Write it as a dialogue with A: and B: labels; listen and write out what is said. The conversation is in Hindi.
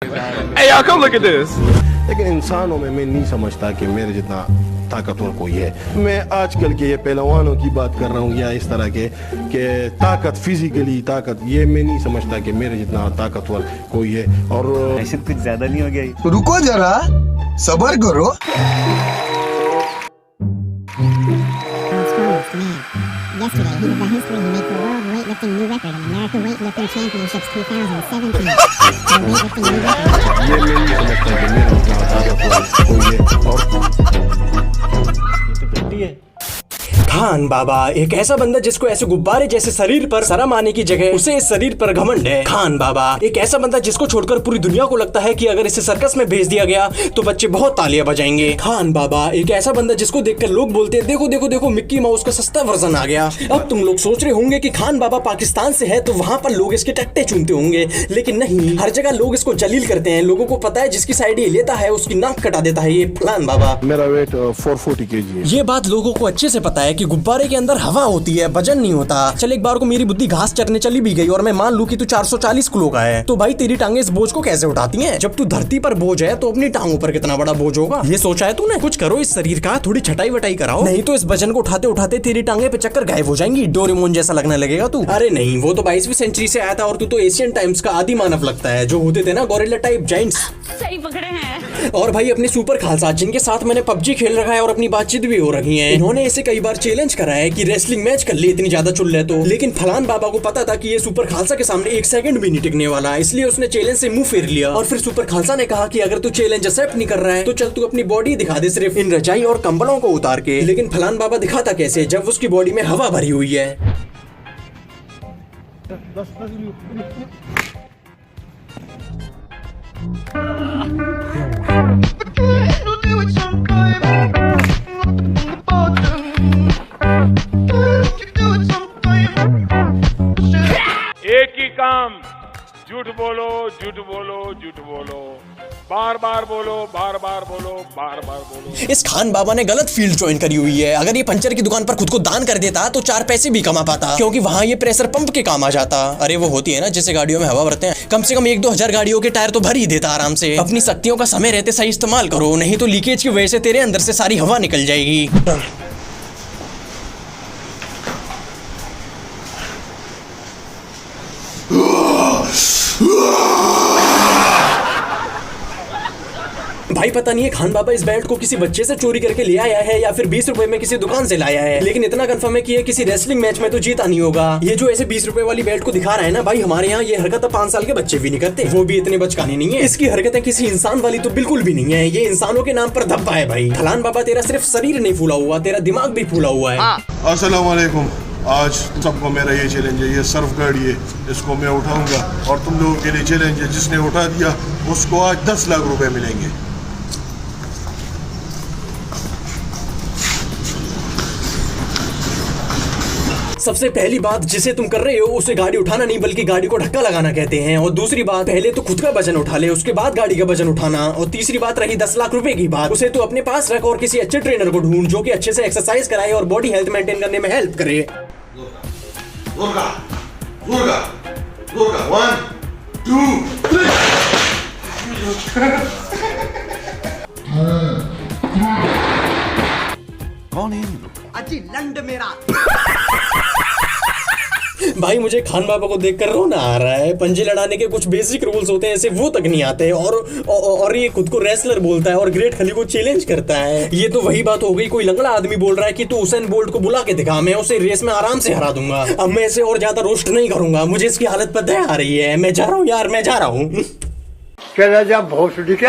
A: Hey y'all, come look at this.
B: लेकिन इंसानों में मैं नहीं समझता कि मेरे जितना ताकतवर कोई है। मैं आजकल के ये पहलवानों की बात कर रहा हूँ या इस तरह के ताकत, फिजिकली ताकत, ये मैं नहीं समझता कि मेरे जितना ताकतवर कोई है। और
C: ऐसे कुछ ज्यादा नहीं हो गया?
D: तो रुको जरा, सबर करो।
E: Yesterday, he did the history. He made the world weightlifting new record in America Weightlifting Championships 2017. The weightlifting new record.
B: ये मैं नहीं समझता कि मेरे जितना ताकतवर कोई है। और
C: ये तो गलती है।
F: खान बाबा एक ऐसा बंदा जिसको ऐसे गुब्बारे जैसे शरीर पर शर्म आने की जगह उसे इस शरीर पर घमंड है। खान बाबा एक ऐसा बंदा जिसको छोड़कर पूरी दुनिया को लगता है कि अगर इसे सर्कस में भेज दिया गया तो बच्चे बहुत तालियां बजाएंगे। खान बाबा एक ऐसा बंदा जिसको देखकर लोग बोलते हैं देखो देखो देखो मिक्की माउस का सस्ता वर्जन आ गया। अब तुम लोग सोच रहे होंगे कि खान बाबा पाकिस्तान से है तो वहाँ पर लोग इसके टट्टे चूमते होंगे, लेकिन नहीं, हर जगह लोग इसको जलील करते हैं। लोगों को पता है जिसकी साइड ये लेता है उसकी नाक कटा देता है ये फलान बाबा।
B: मेरा वेट 440 kg है।
F: ये बात लोगों को अच्छे से पता है कि गुब्बारे के अंदर हवा होती है, वजन नहीं होता। चल एक बार को मेरी बुद्धि घास चरने चली भी गई और मैं मान लूं कि तू 440 किलो का है, तो भाई तेरी टांगे इस बोझ को कैसे उठाती हैं? जब तू धरती पर बोझ है तो अपनी टांगों पर कितना बड़ा बोझ होगा, ये सोचा है तूने? कुछ करो इस शरीर का, थोड़ी छटाई वटाई कराओ, नहीं तो इस वजन को उठाते उठाते तेरी टांगे पे चक्कर गायब हो जाएंगी। डोरेमोन जैसा लगने लगेगा तू। अरे नहीं, वो तो 22वीं सेंचुरी से आया था और तू तो एशियन टाइम्स का आदि मानव लगता है, जो होते थे ना गोरिल्ला टाइप जाइंट्स।
G: सही पकड़े हैं।
F: और भाई अपने सुपर खालसा जिनके साथ मैंने पबजी खेल रखा है और अपनी बातचीत भी हो रही है, इन्होंने इसे कई बार चैलेंज करा है कि रेसलिंग मैच कर ले, इतनी ज्यादा चुल रहे तो। लेकिन फलान बाबा को पता था कि ये सुपर खालसा के सामने एक सेकंड भी नहीं टिकने वाला, इसलिए उसने चैलेंज से मुंह फेर लिया। और फिर सुपर खालसा ने कहा कि अगर तू चैलेंज एक्सेप्ट नहीं कर रहा है तो चल तू अपनी बॉडी दिखा दे सिर्फ इन रजाई और कंबलों को उतार के। लेकिन फलान बाबा दिखाता कैसे जब उसकी बॉडी में हवा भरी हुई है।
A: एक ही काम, झूठ बोलो, झूठ बोलो, झूठ बोलो, बार बार बोलो, बार बार बोलो, बार बार बोलो।
F: इस खान बाबा ने गलत फील्ड ज्वाइन करी हुई है। अगर ये पंचर की दुकान पर खुद को दान कर देता तो 4 पैसे भी कमा पाता, क्योंकि वहाँ ये प्रेशर पंप के काम आ जाता। अरे वो होती है ना जिससे गाड़ियों में हवा भरते हैं, कम से कम 1-2 हजार गाड़ियों के टायर तो भर ही देता आराम से। अपनी शक्तियों का समय रहते सही इस्तेमाल करो, नहीं तो लीकेज की वजह से तेरे अंदर से सारी हवा निकल जाएगी। भाई पता नहीं है खान बाबा इस बेल्ट को किसी बच्चे से चोरी करके ले आया है या फिर 20 रुपए में किसी दुकान से लाया है, लेकिन इतना कंफर्म है कि ये किसी रेसलिंग मैच में तो जीता नहीं होगा। ये जो ऐसे 20 रुपए वाली बेल्ट को दिखा रहा है ना भाई, हमारे यहाँ ये हरकत 5 साल के बच्चे भी नहीं करते, वो भी इतने बचकाने नहीं है। इसकी हरकतें किसी इंसान वाली तो बिल्कुल भी नहीं है, ये इंसानों के नाम पर धब्बा है भाई। फलान बाबा तेरा सिर्फ शरीर नहीं फूला हुआ, तेरा दिमाग भी फूला हुआ है।
H: अस्सलाम वालेकुम। आज सबको मेरा ये चैलेंज है, ये सर्फ गाड़ी है, इसको मैं उठाऊंगा और तुम लोगों के लिए चैलेंज है, जिसने उठा दिया उसको आज 10 लाख रुपए मिलेंगे।
F: सबसे पहली बात जिसे तुम कर रहे हो उसे गाड़ी उठाना नहीं बल्कि गाड़ी को धक्का लगाना कहते हैं। और दूसरी बात, पहले तो खुद का वजन उठा ले, उसके बाद गाड़ी का वजन उठाना। और तीसरी बात रही 10 लाख रुपए की बात, उसे तो अपने पास रख और किसी अच्छे ट्रेनर को ढूंढ जो कि अच्छे से एक्सरसाइज कराए और बॉडी हेल्थ मेंटेन करने में हेल्प करे।
H: दुर्गा, दुर्गा, दुर्गा, 1, 2, 3।
C: कौन है?
F: अजी लंड मेरा। भाई मुझे खान बाबा को देखकर रोना आ रहा है। पंजे लड़ाने के कुछ बेसिक रूल्स होते हैं ऐसे वो तक नहीं आते, और ये खुद को रेसलर बोलता है और ग्रेट खली को चैलेंज करता है। ये तो वही बात हो गई, कोई लंगड़ा आदमी बोल रहा है कि तू उसेन बोल्ट को बुला के दिखा, मैं उसे रेस में आराम से हरा दूंगा। अब मैं इसे और ज्यादा रोस्ट नहीं करूंगा, मुझे इसकी हालत पता आ रही है। मैं जा रहा हूँ यार, मैं जा रहा हूँ।
D: चला जा भोसड़ी के।